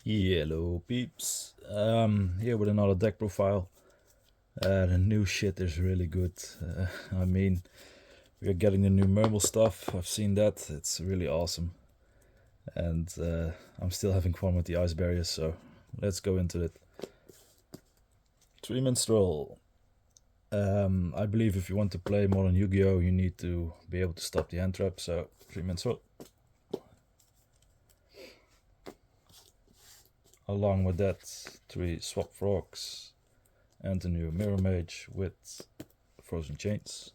Hello peeps, here with another deck profile. The new shit is really good. I mean, we're getting the new Mermal stuff. I've seen that, it's really awesome. And I'm still having fun with the ice barriers, so let's go into it. 3 minstrel. I believe if you want to play modern Yu-Gi-Oh! You need to be able to stop the hand trap, so 3 minstrel. Along with that, 3 swap frogs and the new mirror mage with frozen chains.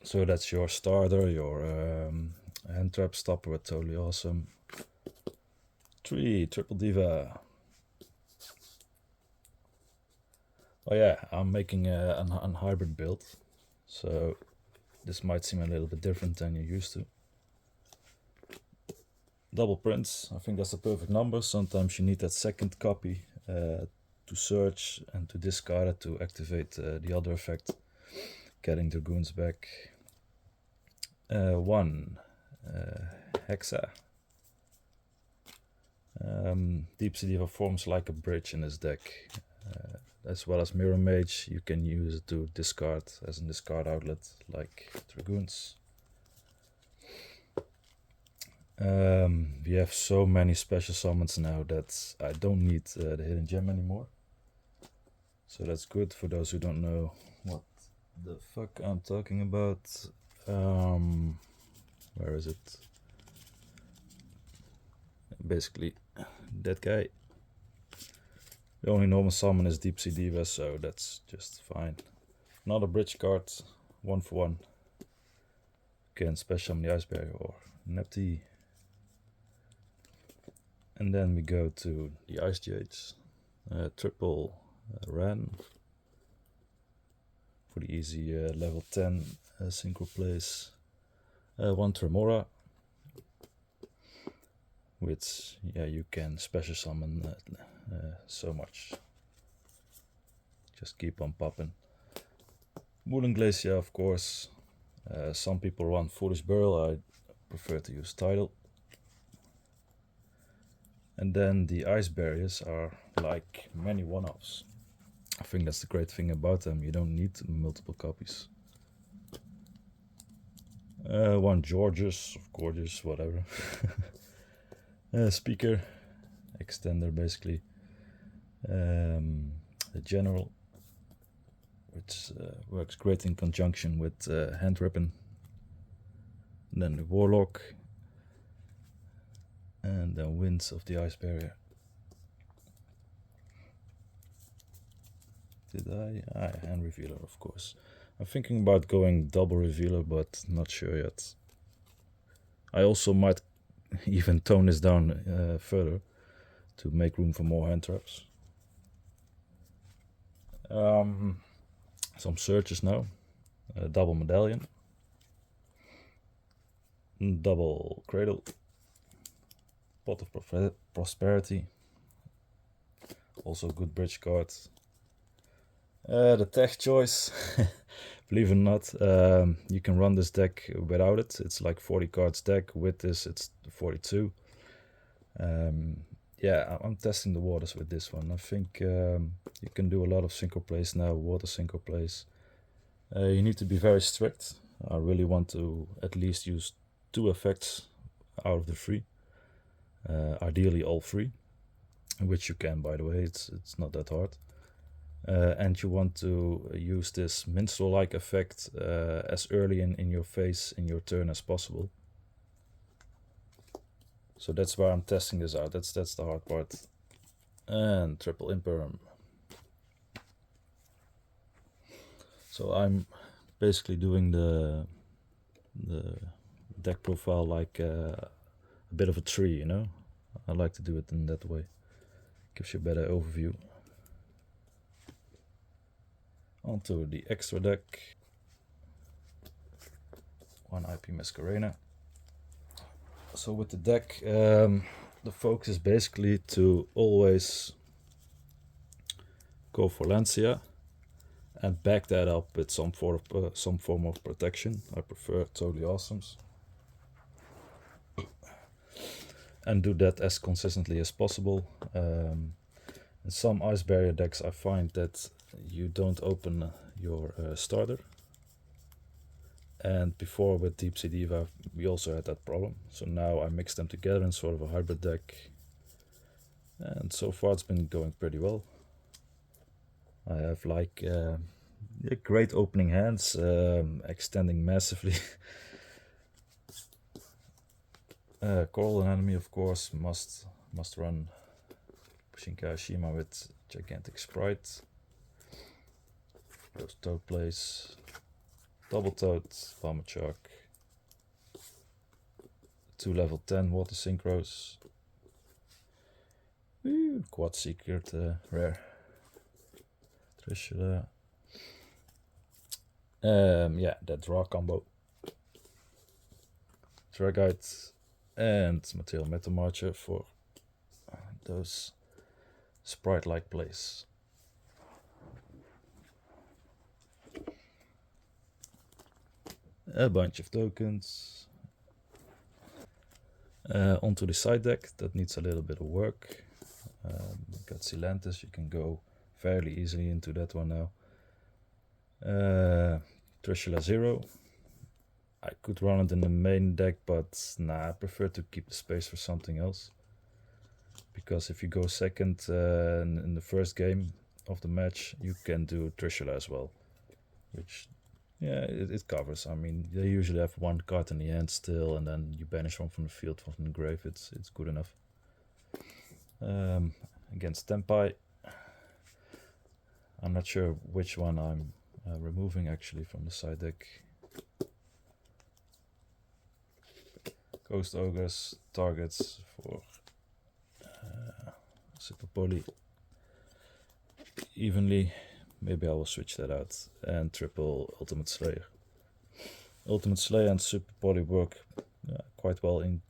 So that's your starter, your hand trap stopper with Totally Awesome. 3 triple diva. Oh yeah, I'm making a hybrid build, so this might seem a little bit different than you're used to. Double prints, I think that's the perfect number. Sometimes you need that second copy to search and to discard it to activate the other effect, getting dragoons back. 1 Hexa. Deep Sea Diva forms like a bridge in this deck. As well as Mirror Mage, you can use it to discard as a discard outlet, like dragoons. We have so many special summons now that I don't need the hidden gem anymore. So that's good for those who don't know what the fuck I'm talking about. Where is it? Basically, that guy. The only normal summon is Deep Sea Diva, so that's just fine. Another bridge card, 1 for 1. Can special summon the Ice Barrier or Nepti. And then we go to the Ice Jades. Triple Ran for the easy level 10 synchro plays. 1 Tremora, which you can special summon so much. Just keep on popping. Wooden Glacier, of course. Some people run Foolish Burl, I prefer to use Tidal. And then the ice barriers are like many one-offs. I think that's the great thing about them, you don't need multiple copies. 1 Georges, of Gorgeous, whatever. Speaker, extender basically. The General, which works great in conjunction with Hand Ribbon. And then the Warlock. And then Winds of the Ice Barrier. Did I? Hand Revealer, of course. I'm thinking about going double Revealer, but not sure yet. I also might even tone this down further to make room for more hand traps. Some searches now. Double Medallion. Double Cradle. Pot of Prosperity. Also good bridge card. The tech choice. Believe it or not, you can run this deck without it. It's like 40 cards deck. With this, it's 42. Yeah, I'm testing the waters with this one. I think you can do a lot of synchro plays now, water synchro plays. You need to be very strict. I really want to at least use 2 effects out of the 3. Ideally all 3, which you can, by the way, it's not that hard. And you want to use this minstrel-like effect as early in your phase in your turn as possible. So that's why I'm testing this out. That's the hard part. And triple imperm. So I'm basically doing the deck profile like a bit of a tree, you know. I like to do it in that way. Gives you a better overview. Onto the extra deck. 1 IP Masquerena. So with the deck, the focus is basically to always go for Lancia and back that up with some form of protection. I prefer Toadally Awesomes. and do that as consistently as possible. In some ice barrier decks I find that you don't open your starter, and before with Deep Sea Diva we also had that problem, so now I mix them together in sort of a hybrid deck, and so far it's been going pretty well. I have like great opening hands, extending massively. Coral, an enemy, of course, must run Shinkashima with gigantic sprite. Goes Toad plays, double Toad, Vomit Shark, 2 level 10 water synchros, quad secret, rare, Trishula. Yeah, that draw combo, Dragite, and Material Metal Marcher for those sprite-like plays. A bunch of tokens. Onto the side deck, that needs a little bit of work. Got Atlanteans, you can go fairly easily into that one now. Trishula 0. I could run it in the main deck, but nah, I prefer to keep the space for something else. Because if you go second in the first game of the match, you can do Trishula as well. Which, yeah, it covers. I mean, they usually have one card in the hand still, and then you banish one from the field, one from the grave. It's good enough. Against Tempai, I'm not sure which one I'm removing actually from the side deck. Ghost Ogres targets for Super Poly evenly. Maybe I will switch that out and triple Ultimate Slayer. Ultimate Slayer and Super Poly work quite well in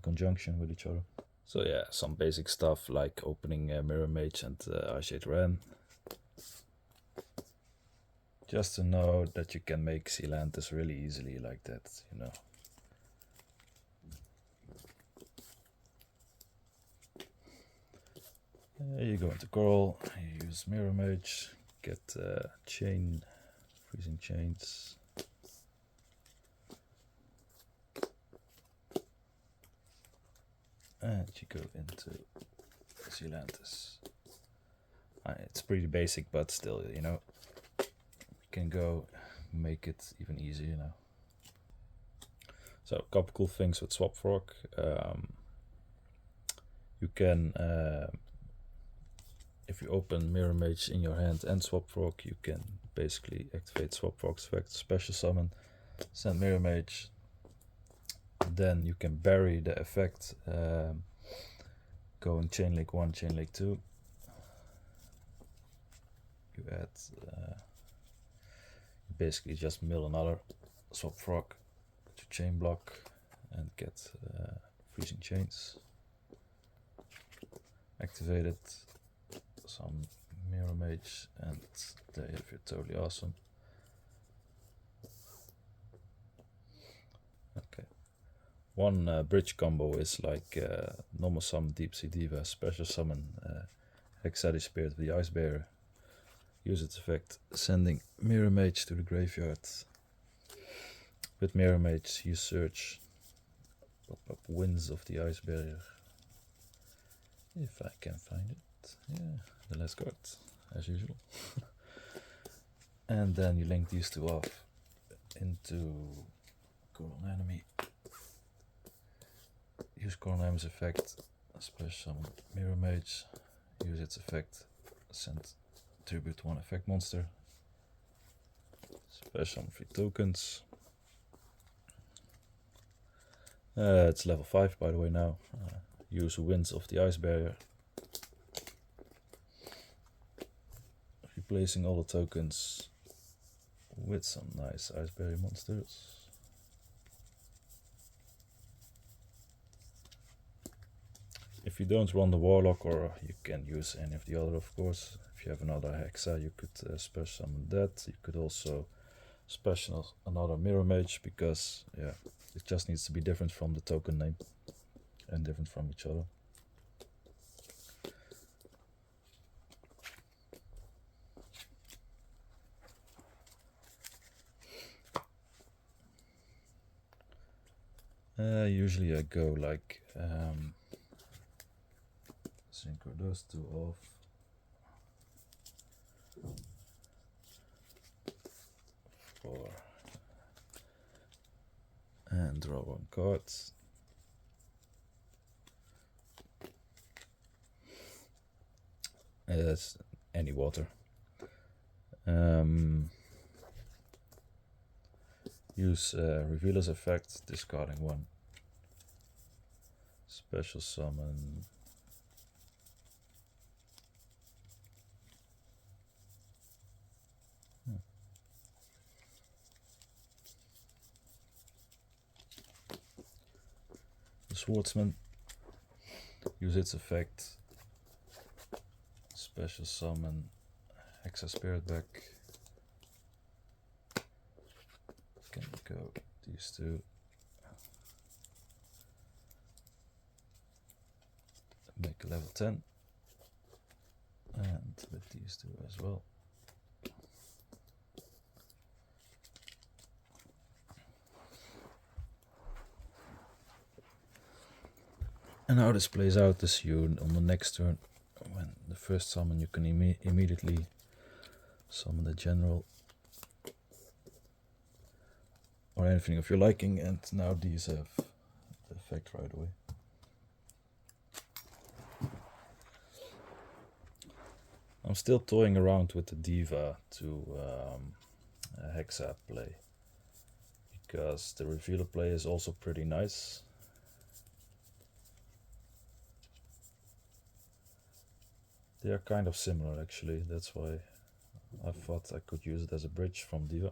conjunction with each other. So yeah, some basic stuff like opening Mirror Mage and Ice Shade Ram. Just to know that you can make Atlanteans really easily like that, you know. You go into Coral, you use Mirror Mage, get Chain, Freezing Chains. And you go into Atlanteans. It's pretty basic, but still, you know, you can go make it even easier now. So a couple cool things with Swap Frog. You can, if you open Mirror Mage in your hand and Swap Frog, you can basically activate Swap Frog's effect, special summon, send Mirror Mage. Then you can bury the effect, going Chain Link 1, Chain Link 2. You add, basically just mill another Swap Frog to chain block and get Freezing Chains. Activate it, some Mirror Mage, and there you have your Toadally Awesome. Okay. One bridge combo is like normal summon Deep Sea Diva, special summon Hexadi Spirit of the Ice Bearer. Use its effect, sending Mirror Mage to the graveyard. With Mirror Mage, you search, pop up Winds of the Ice Barrier. If I can find it. Yeah, the last card, as usual. And then you link these two off into Coral Enemy. Use Coral Enemy's effect, special summon Mirror Mage. Use its effect, send tribute 1 effect monster. Special 3 tokens. It's level 5 by the way now. Use Winds of the Ice Barrier. Replacing all the tokens with some nice Ice Barrier monsters. If you don't run the Warlock, or you can use any of the other, of course. If you have another Hexa, you could special summon that. You could also special another Mirror Mage, because yeah, it just needs to be different from the token name. and different from each other. Usually I go like synchro those two off. Four. And draw one card. That's any water. Use Revealer's effect, discarding one. Special summon. The Swordsman. Use its effect. Special summon. Hexa Spirit back. Can go these two. Make a level 10. And with these two as well. And how this plays out is you on the next turn, when the first summon, you can immediately summon the general or anything of your liking, and now these have the effect right away. I'm still toying around with the Diva to Hexa play, because the Revealer play is also pretty nice. They are kind of similar actually, that's why I thought I could use it as a bridge from Diva.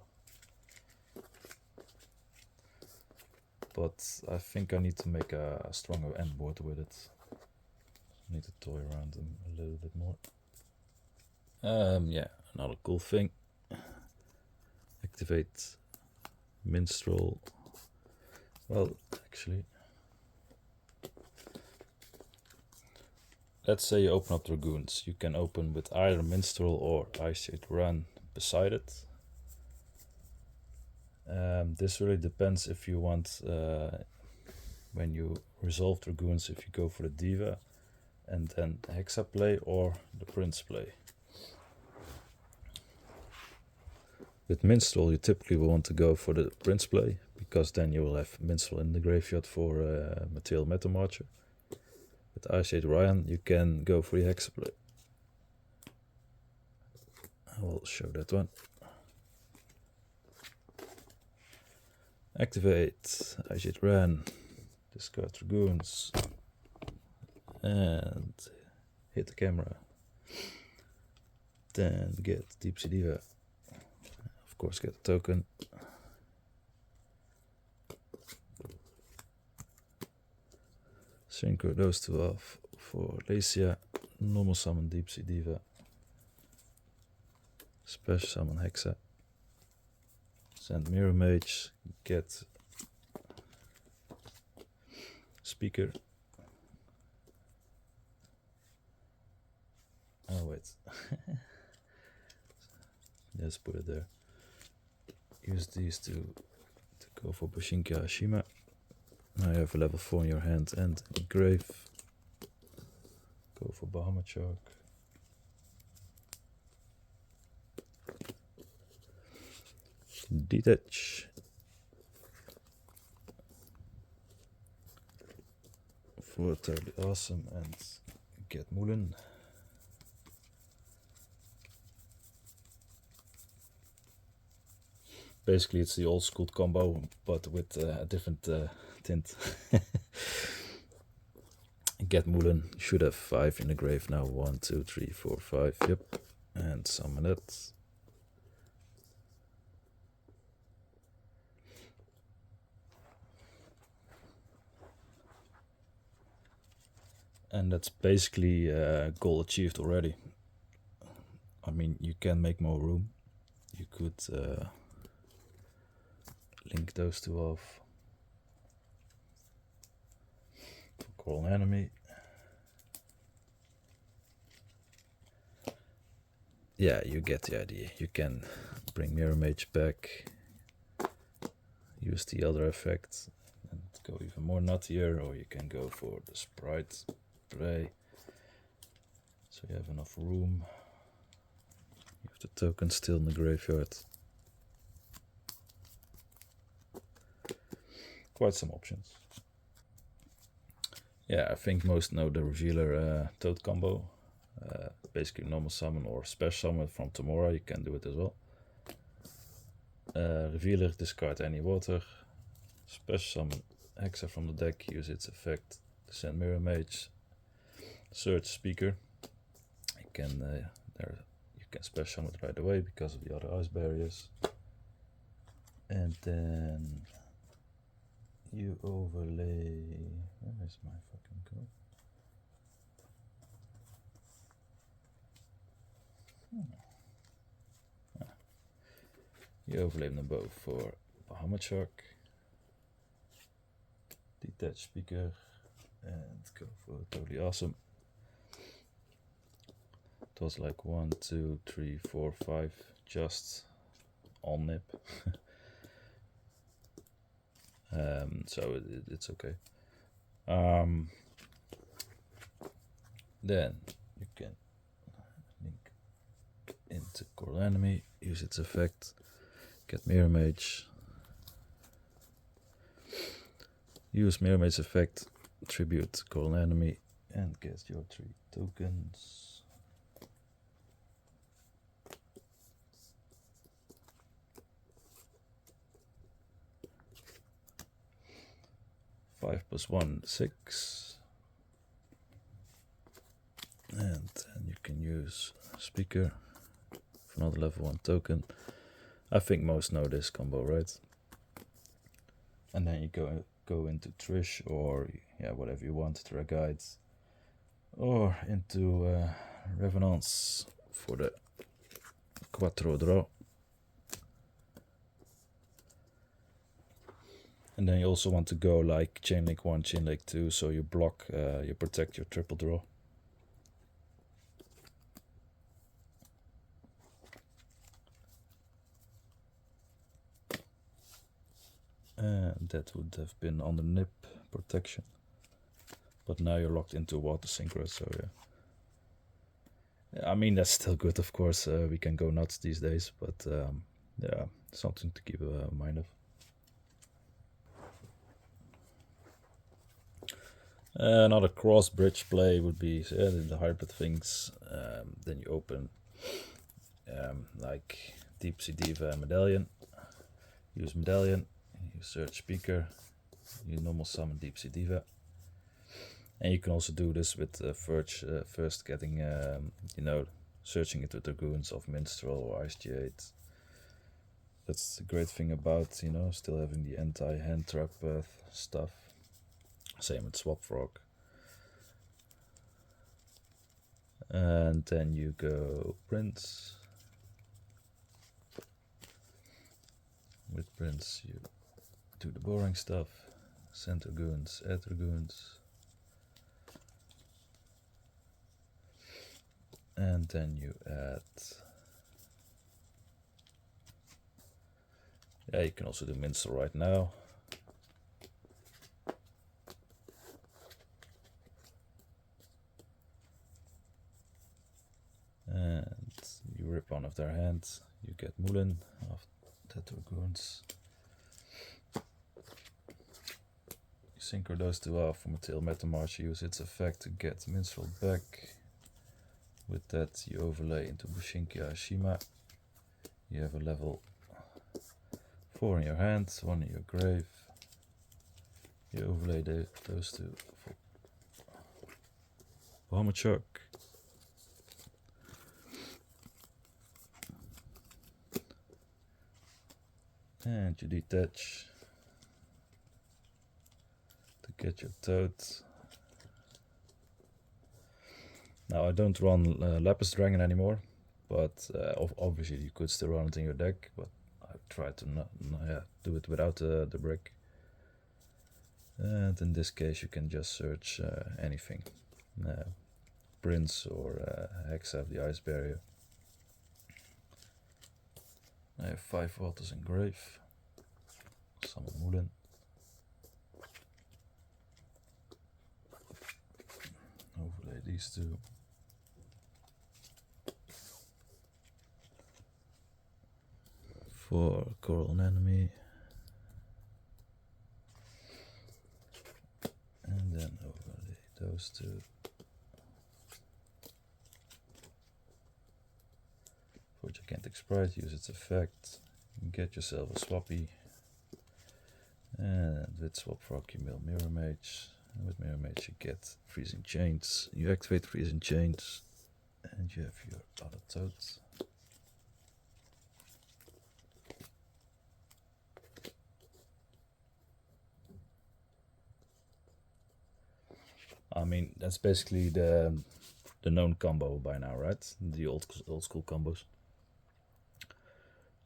But I think I need to make a stronger end board with it. I need to toy around them a little bit more. Yeah, another cool thing. Activate Minstrel. Well, actually, let's say you open up Dragoons. You can open with either Minstrel or Ice-Shade Run beside it. This really depends if you want, when you resolve Dragoons, if you go for the Diva and then Hexa play or the Prince play. With Minstrel, you typically will want to go for the Prince play, because then you will have Minstrel in the graveyard for Material Metal Marcher. With Ice-Shade Ryan, you can go for the Hexa play. I will show that one. Activate Ice-Shade Ryan, discard Dragoons, and hit the camera. Then get Deep Sea Diva. Of course, get a token. Synchro those two off for Lacia. Normal summon Deep Sea Diva. Special summon Hexa. Send Mirror Mage. Get Speaker. Oh wait. Just put it there. Use these two to go for Bushinka Hashima. Now you have a level 4 in your hand and grave. Go for Bahamut Shark. Detach. For Toadally Awesome and get Moulin. Basically, it's the old school combo, but with a different tint. Get Moulin. Should have 5 in the grave now. 1, 2, 3, 4, 5. Yep. And summon it. And that's basically goal achieved already. I mean, you can make more room. You could link those two off. call an enemy. Yeah, you get the idea. You can bring Mirror Mage back, use the other effect, and go even more nuttier, or you can go for the Sprite play. So you have enough room. You have the token still in the graveyard. Quite some options. Yeah, I think most know the Revealer Toad combo. Basically normal summon or special summon from tomorrow, you can do it as well. Revealer, discard any water. Special summon Hexa from the deck, use its effect to send Mirror Mage. Search Speaker. You can special summon it right away because of the other ice barriers. And then you overlay. Where is my fucking code? You overlay them both for Bahamut Shark, detach speaker, and go for Toadally Awesome. It was like 1, 2, 3, 4, 5, just on nip. So it's okay. Then you can link into core enemy, use its effect, get Mirror Mage, use Mirror Mage effect, tribute core enemy, and get your 3 tokens. 5 + 1, 6. And then you can use speaker for another level 1 token. I think most know this combo, right? And then you go into Trish, or yeah, whatever you want, Terra Guides, or into Revenance for the Quattro draw. And then you also want to go like Chain Link 1, Chain Link 2, so you block, you protect your triple draw. And that would have been on the nip protection. But now you're locked into water synchro, so yeah. I mean, that's still good, of course. We can go nuts these days, but yeah, something to keep mind of. Another cross bridge play would be the hybrid things. Then you open like Deep Sea Diva and Medallion. Use Medallion, you search speaker, you normal summon Deep Sea Diva. And you can also do this with first getting, searching into Dragoons of Minstrel or Ice G8. That's the great thing about, still having the anti-hand trap stuff. Same with Swap Frog. And then you go Prince. With Prince you do the boring stuff. Send Dragoons, add Dragoons. And then you add... Yeah, you can also do Minstrel right now. And you rip one of their hands, you get Moulin of the Dragoons. You synchro those two off from a tail Metamarch, use its effect to get Minstrel back. With that you overlay into Bushinki Ashima. You have a level 4 in your hand, 1 in your grave. You overlay those two for Bahamut Shark. And you detach to get your Toad. Now I don't run Lapis Dragon anymore, but obviously you could still run it in your deck, but I try to not do it without the brick. And in this case you can just search anything. Prince or Hexa of the Ice Barrier. I have 5 waters in Grave. Summon Moulin. Overlay these two. For Coral and Enemy. And then overlay those two. For Gigantic Sprite, use its effect. Get yourself a Swappy. And with Swap Frog you mill Mirror Mage. And with Mirror Mage you get Freezing Chains. You activate Freezing Chains. And you have your other Toad. I mean, that's basically the known combo by now, right? The old school combos.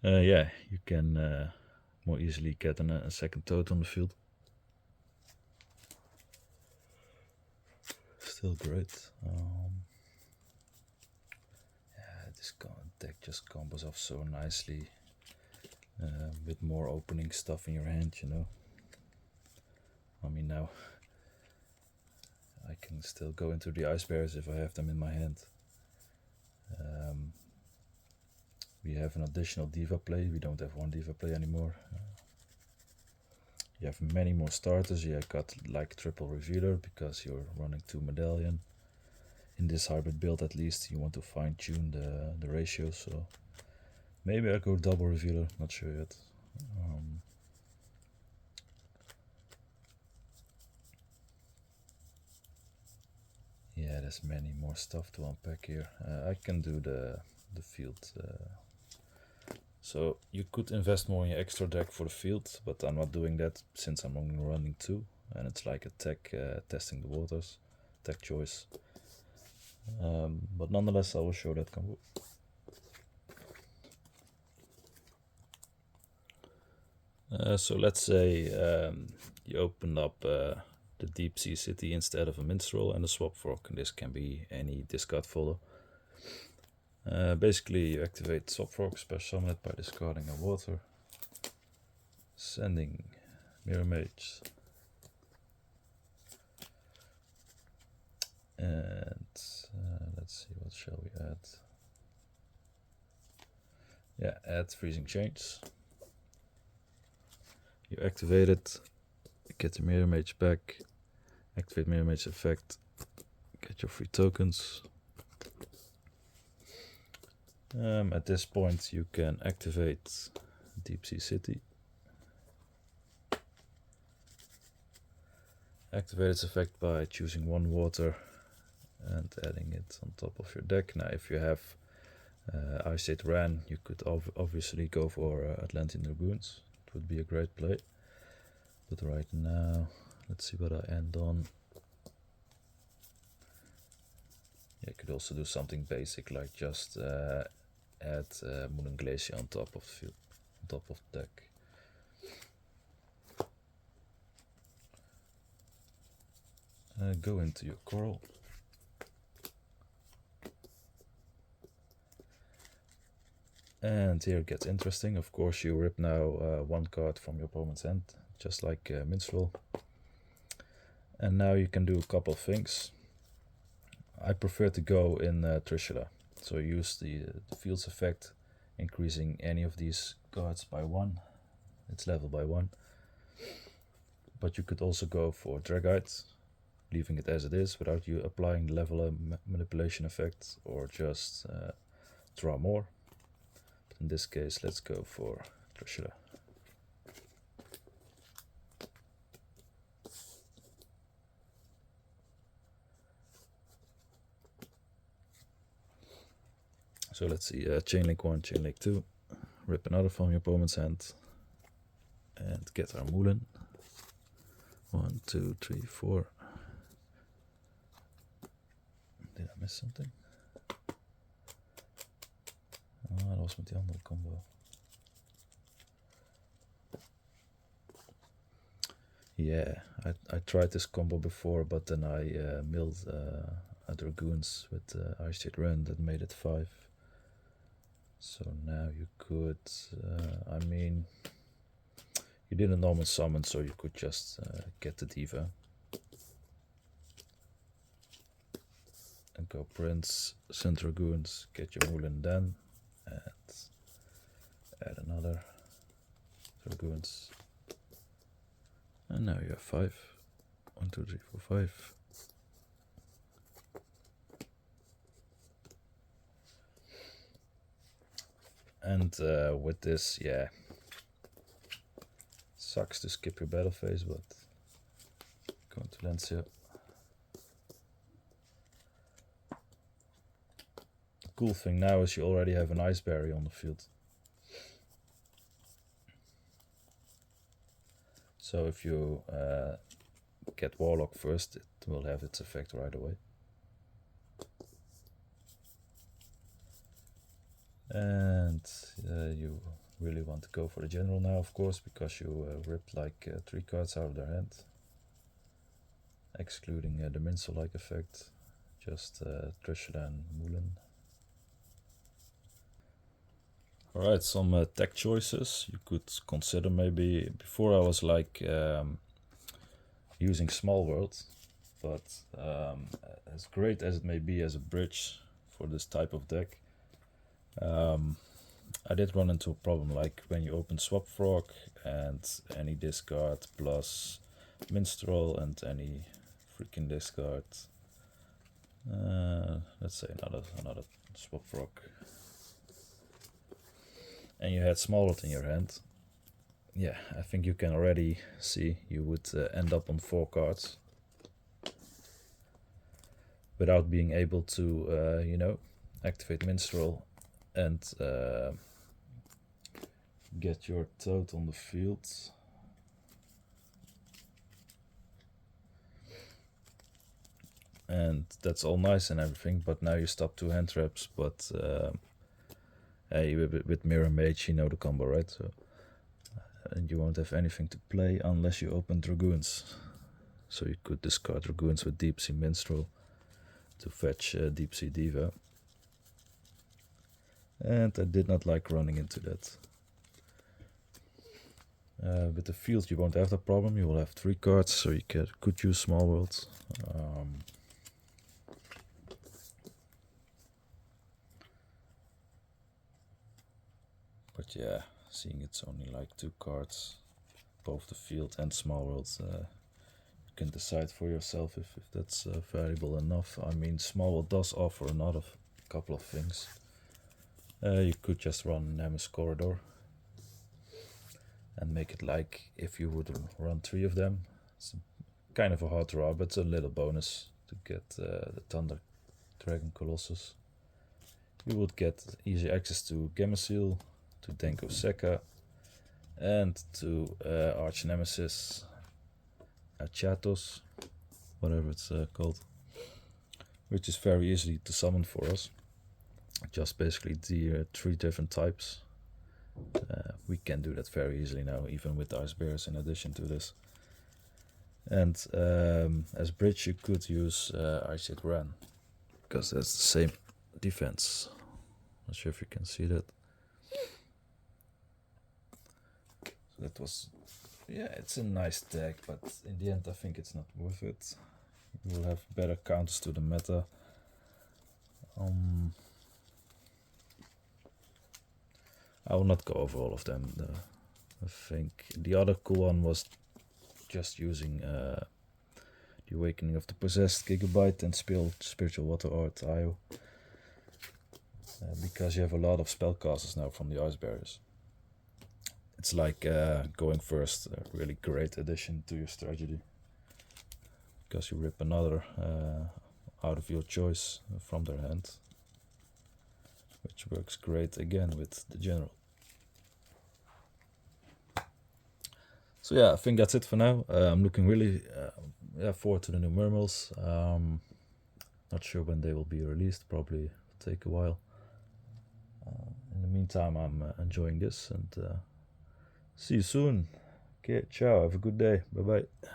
Yeah, you can more easily get a second Toad on the field. Still great. Yeah, this deck just combos off so nicely with more opening stuff in your hand, you know. I mean, now I can still go into the Ice Bears if I have them in my hand. We have an additional Diva play. We don't have one Diva play anymore. You have many more starters. You got like triple Revealer because you're running 2 Medallion. In this hybrid build at least you want to fine tune the ratio, so maybe I go double Revealer, not sure yet. Yeah, there's many more stuff to unpack here. I can do the field. So you could invest more in your extra deck for the field, but I'm not doing that since I'm only running 2, and it's like a tech testing the waters, tech choice. But nonetheless, I will show that combo. So let's say you open up the Deep Sea City instead of a Minstrel and a Swap Frog, and this can be any discard follow. Basically you activate Swap Frog, special summon it by discarding a water, sending Mirror Mage, and let's see, what shall we add? Yeah, add Freezing Chains. You activate it, get the Mirror Mage back, activate Mirror Mage effect, get your free tokens. At this point you can activate Deep Sea City. Activate its effect by choosing 1 water and adding it on top of your deck. Now if you have Ice Age Ran, you could obviously go for Atlantean Dragoons. It would be a great play. But right now, let's see what I end on. Yeah, you could also do something basic like just add Moon Glacier on top of the field, on top of the deck. Go into your Coral. And here it gets interesting. Of course, you rip now 1 card from your opponent's hand, just like Minstrel. And now you can do a couple of things. I prefer to go in Trishula. So use the field's effect, increasing any of these cards by 1. It's level by 1. But you could also go for Dragite, leaving it as it is without you applying the level manipulation effect, or just draw more. But in this case, let's go for Trishula. So let's see, Chainlink 1, Chainlink 2, rip another from your opponent's hand, and get our Moulin. 1, 2, 3, 4. Did I miss something? Ah, dat was met die andere combo. Yeah, I tried this combo before, but then I milled a Dragoons with Ice Shade Run that made it 5. So now you could, I mean, you did a normal summon, so you could just get the Diva. And go Prince, send Dragoons, get your Moulin then, and add another Dragoons. And now you have 5. 1, 2, 3, 4, 5. And with this, yeah, sucks to skip your battle phase, but going to Lancia. The cool thing now is you already have an Ice Berry on the field. So if you get Warlock first, it will have its effect right away. And you really want to go for the general now, of course, because you ripped like 3 cards out of their hand, excluding the Minstrel-like effect, just Trishula and Moulin. Alright, some tech choices you could consider. Maybe before I was like using Small World, but as great as it may be as a bridge for this type of deck, I did run into a problem, like when you open Swap Frog and any discard plus Minstrel and any freaking discard. Let's say another Swap Frog. And you had Small World in your hand. Yeah, I think you can already see you would end up on 4 cards without being able to, you know, activate Minstrel and get your Toad on the field. And that's all nice and everything, but now you stop 2 hand traps, but hey, with Mirror Mage you know the combo, right? So and you won't have anything to play unless you open Dragoons. So you could discard Dragoons with Deep Sea Minstrel to fetch Deep Sea Diva. And I did not like running into that. With the field you won't have that problem, you will have 3 cards, so you could use Small World. But yeah, seeing it's only like 2 cards, both the field and Small World, you can decide for yourself if that's valuable enough. I mean, Small World does offer another couple of things. You could just run Nemesis Corridor and make it like if you would run 3 of them. It's kind of a hard draw, but it's a little bonus to get the Thunder Dragon Colossus. You would get easy access to Gamma-Seal, to Denko Sekka, and to Arch Nemesis Chatos, whatever it's called, which is very easy to summon for us. Just basically the 3 different types. We can do that very easily now, even with Ice Bears in addition to this. And as bridge you could use Ice Shade Ran, because that's the same defense. Not sure if you can see that. So that was, yeah, it's a nice deck, but in the end I think it's not worth it. You will have better counters to the meta. I will not go over all of them. I think the other cool one was just using the Awakening of the Possessed Gigabyte and Spiritual Water Art IO. Because you have a lot of spellcasters now from the Ice Barriers. It's like going first, a really great addition to your strategy. Because you rip another out of your choice from their hand. Which works great again with the general. So yeah, I think that's it for now. I'm looking really forward to the new Mermals. Not sure when they will be released, probably take a while. In the meantime, I'm enjoying this, and see you soon. Okay, ciao. Have a good day. Bye bye.